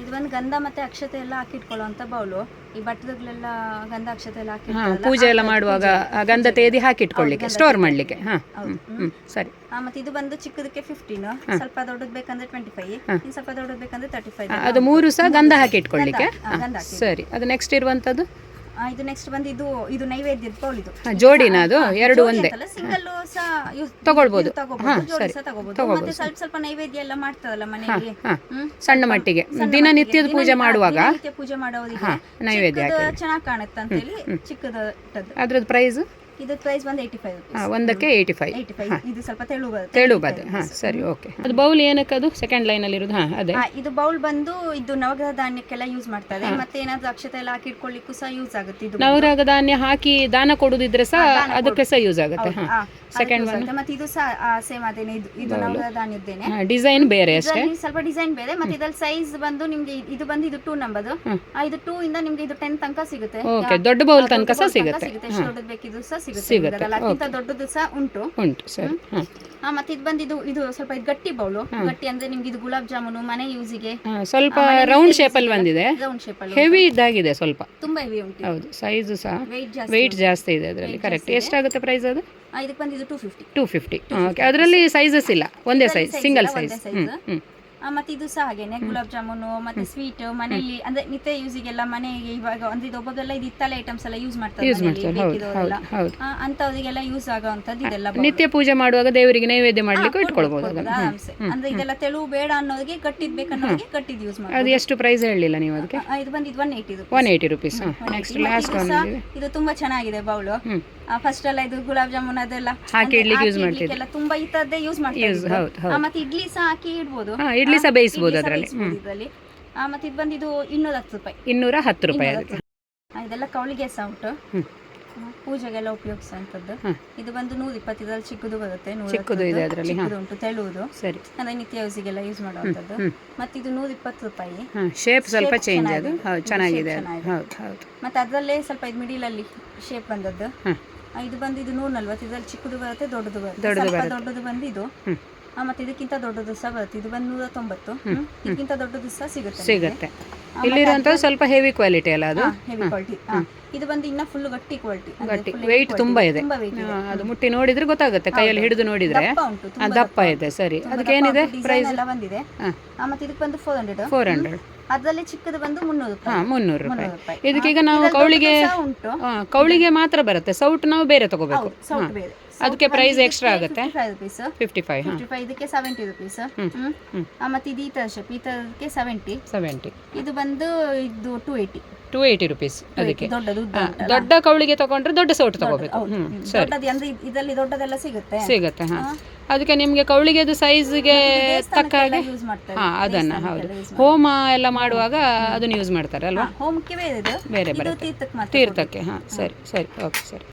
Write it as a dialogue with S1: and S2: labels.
S1: ಇದು ಒಂದು ಗಂಧ ಮತ್ತೆ ಅಕ್ಷತೆ ಎಲ್ಲ ಹಾಕಿಟ್ಕೊಳ್ಳುವಂತ ಬೌಲು. ಈ ಬಟ್ಟದಲ್ಲೆಲ್ಲ ಗಂಧ ಅಕ್ಷತೆ ಎಲ್ಲ ಹಾಕಿ
S2: ಪೂಜೆ ಎಲ್ಲ ಮಾಡುವಾಗ ಗಂಧ ತೇದಿ ಹಾಕಿಟ್ಕೊಳ್ಳಿಕ್ಕೆ ಸ್ಟೋರ್ ಮಾಡ್ಲಿಕ್ಕೆ. ಸರಿ.
S1: ಮತ್ತೆ ಇದು ಬಂದು ಚಿಕ್ಕದಕ್ಕೆ 15, ಸ್ವಲ್ಪ ದೊಡ್ಡದು ಬೇಕಂದ್ರೆ 25, ಇನ್ನು ಸ್ವಲ್ಪ ದೊಡ್ಡದು ಬೇಕಂದ್ರೆ 35.
S2: ಅದು 3 ಸಹ ಗಂಧ ಹಾಕಿಟ್ಕೊಳ್ಳಿಕ್ಕೆ. ಸರಿ. ಅದು ನೆಕ್ಸ್ಟ್ ಇರುವಂತದ್ದು
S1: ಇದು ನೆಕ್ಸ್ಟ್ ಬಂದು ಇದು ನೈವೇದ್ಯದ ಬೌಲ್. ಇದು
S2: ಜೋಡಿನ ಅದು ಎರಡು ಒಂದೇ
S1: ಸಿಂಗಲ್ ಸಹ
S2: ತಗೊಳ್ಬಹುದು.
S1: ಮತ್ತೆ ಸ್ವಲ್ಪ ನೈವೇದ್ಯ ಎಲ್ಲ ಮಾಡ್ತಾರಲ್ಲ ಮನೆಯಲ್ಲಿ
S2: ಸಣ್ಣ ಮಟ್ಟಿಗೆ ದಿನನಿತ್ಯದ ಪೂಜೆ ಮಾಡುವಾಗ
S1: ಪೂಜೆ ಮಾಡೋದಿಗೆ
S2: ನೈವೇದ್ಯ
S1: ಚೆನ್ನಾಗಿ ಕಾಣುತ್ತೆ ಅಂತ ಹೇಳಿ ಚಿಕ್ಕದದ್ದು.
S2: ಅದ್ರದ್ದು ಪ್ರೈಸ್
S1: ಇದು ಪ್ರೈಸ್ ಬಂದು 85
S2: ಒಂದಕ್ಕೆ 85.
S1: ಇದು ಸ್ವಲ್ಪ
S2: ತೆಳು ಬರುತ್ತೆ. ಸರಿ, ಓಕೆ. ಅದು ಬೌಲ್ ಏನಕ್ಕೆ ಅದು ಸೆಕೆಂಡ್ ಲೈನ್ ಅಲ್ಲಿ ಇರೋದು? ಅದೇ
S1: ಇದು ಬೌಲ್ ಬಂದು ಇದು ನವಗ್ರಹ ಧಾನ್ಯಕ್ಕೆಲ್ಲ ಯೂಸ್ ಮಾಡ್ತಾರೆ. ಮತ್ತೆ ಏನಾದ್ರು ಅಕ್ಷತೆ ಎಲ್ಲ ಹಾಕಿ ಇಟ್ಕೊಳ್ಳಿಕ್ಕೂ ಸಹ ಯೂಸ್ ಆಗುತ್ತೆ. ಇದು
S2: ನವಗ್ರಹ ಧಾನ್ಯ ಹಾಕಿ ದಾನ ಕೊಡುದಿದ್ರೆ ಸಹ ಅದಕ್ಕೆ ಸಹ ಯೂಸ್ ಆಗುತ್ತೆ. ಸೆಕೆಂಡ್ ಒನ್
S1: ಮತ್ತೆ ಇದು ಸಹ ಸೇಮ್ ಅದೇನೆ. ಇದು ನವಗ್ರಹ ಧಾನ್ಯದ್ದೇನೆ.
S2: ಡಿಸೈನ್ ಬೇರೆ ಅಷ್ಟೇ,
S1: ಸ್ವಲ್ಪ ಡಿಸೈನ್ ಬೇರೆ. ಮತ್ತೆ ಇದ್ರಲ್ಲಿ ಸೈಜ್ ಬಂದು ನಿಮ್ಗೆ ಇದು ಬಂದು ಇದು 2 ನಂಬರ್. ಇದು 2 ಇಂದ ನಿಮ್ಗೆ ಇದು 10 ತನಕ ಸಿಗುತ್ತೆ.
S2: ಓಕೆ, ದೊಡ್ಡ ಬೌಲ್ ತನಕ ಸಹ ಸಿಗುತ್ತೆ.
S1: ಎಷ್ಟು ದೊಡ್ಡದು ಬೇಕಿದ್ರು ಸಹ ಸಿಗುತ್ತೆ. ಅದಕ್ಕಿಂತ ದೊಡ್ಡದು ಸಹ ಉಂಟು.
S2: ಸರಿ.
S1: ಮತ್ತೆ ಇದು ಬಂದು ಇದು ಸ್ವಲ್ಪ ಗಟ್ಟಿ ಬೌಲು. ಗಟ್ಟಿ ಅಂದ್ರೆ ನಿಮ್ಗೆ ಇದು ಗುಲಾಬ್ ಜಾಮೂನು ಮನೆ ಯೂಸಿಗೆ
S2: ಸ್ವಲ್ಪ ರೌಂಡ್ ಶೇಪ್ ಅಲ್ಲಿ ಬಂದಿದೆ.
S1: ರೌಂಡ್ ಶೇಪ್ ಅಲ್ಲಿ
S2: ಹೆವಿ ಇದಾಗಿದೆ, ಸ್ವಲ್ಪ
S1: ತುಂಬಾ ಹೆವಿ ಉಂಟು.
S2: ಹೌದು, ಸೈಜ್ ಸಹ ವೆಯ್ಟ್ ಜಾಸ್ತಿ ಇದೆ ಅದರಲ್ಲಿ. ಕರೆಕ್ಟ್. ಎಷ್ಟಾಗುತ್ತೆ ಪ್ರೈಸ್ ಅದು?
S1: ಇದಕ್ಕೆ ಬಂದು ಇದು
S2: 250. ಓಕೆ. ಅದರಲ್ಲಿ ಸೈಜಸ್ ಇಲ್ಲ, ಒಂದೇ ಸೈಜ್, ಸಿಂಗಲ್ ಸೈಜ್.
S1: ಮತ್ತೆ ಇದು ಸಹ ಹಾಗೇನೆ ಗುಲಾಬ್ ಜಾಮೂನು ಮತ್ತೆ ಸ್ವೀಟ್ ಮನೆಯಲ್ಲಿ ಅಂದ್ರೆ ನಿತ್ಯ ಯೂಸಿಗೆಲ್ಲ ಮನೆಗೆ ಇವಾಗ ಅಂದ್ರೆ ಇದು ಒಬ್ಬೊಬ್ಬರೆಲ್ಲ ಇದು ಹಿತ್ತಲೆ ಐಟಮ್ಸ್ ಎಲ್ಲ ಯೂಸ್ ಮಾಡ್ತಾರೆ ಅಂತವರಿಗೆಲ್ಲ ಯೂಸ್ ಆಗುವಂತದ್ದು ಇದೆಲ್ಲ.
S2: ನಿತ್ಯ ಪೂಜೆ ಮಾಡುವಾಗ ದೇವರಿಗೆ ನೈವೇದ್ಯ ಮಾಡ್ಲಿಕ್ಕೆ ಇಟ್ಕೊಳ್ಬಹುದು.
S1: ಅಂದ್ರೆ ಇದೆಲ್ಲ ತೆಳು ಬೇಡ ಅನ್ನೋರಿಗೆ ಗಟ್ಟಿದ್ ಬೇಕನ್ನೋರಿಗೆ ಗಟ್ಟಿದ್ ಯೂಸ್ ಮಾಡಿ.
S2: ಅದು ಎಷ್ಟು ಪ್ರೈಸ್ ಹೇಳಿಲ್ಲ ನೀವು ಅದಕ್ಕೆ?
S1: ಇದು ಬಂದು
S2: 180 ರೂಪೀಸ್. ನೆಕ್ಸ್ಟ್ ಲಾಸ್ಟ್ ಒನ್
S1: ಇದು ತುಂಬಾ ಚೆನ್ನಾಗಿದೆ ಬೌಲು. ಫಸ್ಟ್ ಎಲ್ಲ ಇದು ಗುಲಾಬ್ ಜಾಮೂನ್ ಅದೆಲ್ಲ
S2: ಹಾಕಿ ಇಡ್ಲಿಕ್ಕೆ ಯೂಸ್ ಮಾಡ್ತಿದ್ರು.
S1: ತುಂಬಾ ಈ ತರದ್ದೇ ಯೂಸ್ ಮಾಡ್ತಾರೆ. ಮತ್ತೆ ಇಡ್ಲಿ ಸಹ ಹಾಕಿ ಇಡ್ಬೋದು.
S2: ಇಡ್ಲಿ ಸಹ ಬೇಯಿಸಬಹುದು ಅದರಲ್ಲಿ.
S1: ಮತ್ತೆ ಇದು ಬಂದು ಇದು 210 ರೂಪಾಯಿ.
S2: 210 ರೂಪಾಯಿ.
S1: ಇದೆಲ್ಲ ಕವಳಿಗೆ ಸಹ ಉಂಟು, ಪೂಜೆಗೆಲ್ಲ ಉಪಯೋಗಿಸುವಂತದ್ದು. ಇದು ಬಂದು 120. ಇದರಲ್ಲಿ ಚಿಕ್ಕದು ಬರುತ್ತೆ,
S2: ಚಿಕ್ಕದು ಇದೆ ಅದರಲ್ಲಿ
S1: ಉಂಟು, ತೆಳುವುದು.
S2: ಸರಿ.
S1: ಅಂದ್ರೆ ನಿತ್ಯ ಯೂಸಿಗೆಲ್ಲ ಯೂಸ್ ಮಾಡುವಂತದ್ದು. ಮತ್ತೆ ಇದು 120 ರೂಪಾಯಿ.
S2: ಶೇಪ್ ಸ್ವಲ್ಪ ಚೇಂಜ್ ಅದು. ಚೆನ್ನಾಗಿದೆ.
S1: ಮತ್ತೆ ಅದರಲ್ಲೇ ಸ್ವಲ್ಪ ಇದು ಮಿಡಿಲ್ ಅಲ್ಲಿ ಶೇಪ್ ಬಂದದ್ದು. ಇದು ಬಂದು ಇದು 140. ಇದರಲ್ಲಿ ಚಿಕ್ಕದು ಬರುತ್ತೆ, ದೊಡ್ಡದು ಬರುತ್ತೆ. ದೊಡ್ಡದು ಬಂದು ಇದು. ಮತ್ತೆ ಇದಕ್ಕಿಂತ ದೊಡ್ಡದು ಸಹ ಬರುತ್ತೆ. ಇದು ಬಂದು 190. ಇದಕ್ಕಿಂತ ದೊಡ್ಡದು ಸಹ ಸಿಗುತ್ತೆ.
S2: ಇಲ್ಲಿರುವಂತದ್ದು ಸ್ವಲ್ಪ ಹೆವಿ ಕ್ವಾಲಿಟಿ ಅಲ್ಲ ಅದು?
S1: Heavy quality. ಇದು ಬಂದು ಇನ್ನ ಫುಲ್ ಗಟ್ಟಿ ಕ್ವಾಲಿಟಿ.
S2: ವೆಯ್ಟ್ ತುಂಬಾ ಇದೆ. ಅದು ಮುಟ್ಟಿ ನೋಡಿದ್ರೆ ಗೊತ್ತಾಗುತ್ತೆ, ಕೈಯಲ್ಲಿ ಹಿಡಿದು ನೋಡಿದ್ರೆ ದಪ್ಪ ಇದೆ. ಸರಿ. ಅದಕ್ಕೆ ಏನಿದೆ ಪ್ರೈಸ್?
S1: ಎಲ್ಲ ಬಂದಿದೆ. ಮತ್ತೆ ಇದಕ್ಕೆ ಬಂದು 400. ಅದರಲ್ಲಿ ಚಿಕ್ಕದು ಬಂದು 300
S2: ರೂಪಾಯಿ. ಇದಕ್ಕೀಗ ನಾವು ಕೌಳಿಗೆ ಮಾತ್ರ ಬರುತ್ತೆ, ಸೌಟ್ ನಾವು ಬೇರೆ ತಗೋಬೇಕು. ಅದಕ್ಕೆ ಪ್ರೈಸ್ ಎಕ್ಸ್ಟ್ರಾ ಆಗುತ್ತೆ. 55.
S1: ಇದಕ್ಕೆ 70 ರೂಪೀಸ್. ಮತ್ತೆ ಇದು ಈ ತರ ಶೇಪ್, ಈ ತರಕ್ಕೆ 70. ಇದು ಬಂದು ಇದು 280
S2: ರೂಪೀಸ್. ಅದಕ್ಕೆ ದೊಡ್ಡ ಕೌಳಿಗೆ ತಗೊಂಡ್ರೆ ದೊಡ್ಡ ಸೌಟ್ ತಗೋಬೇಕು.
S1: ಇದರಲ್ಲಿ ದೊಡ್ಡದೆಲ್ಲ ಸಿಗುತ್ತೆ.
S2: ಅದಕ್ಕೆ ನಿಮ್ಗೆ ಕೌಳಿಗೆ ಸೈಜ್ಗೆ ತಕ್ಕ ಹಾಗೆ ಅದನ್ನ ಹೌದು ಹೋಮ ಎಲ್ಲ ಮಾಡುವಾಗ ಅದನ್ನ ಯೂಸ್ ಮಾಡ್ತಾರೆ ಅಲ್ವಾ?
S1: ಹೋಮಕ್ಕೆ ಬೇರೆ
S2: ತೀರ್ಥಕ್ಕೆ. ಸರಿ. ಓಕೆ, ಸರಿ.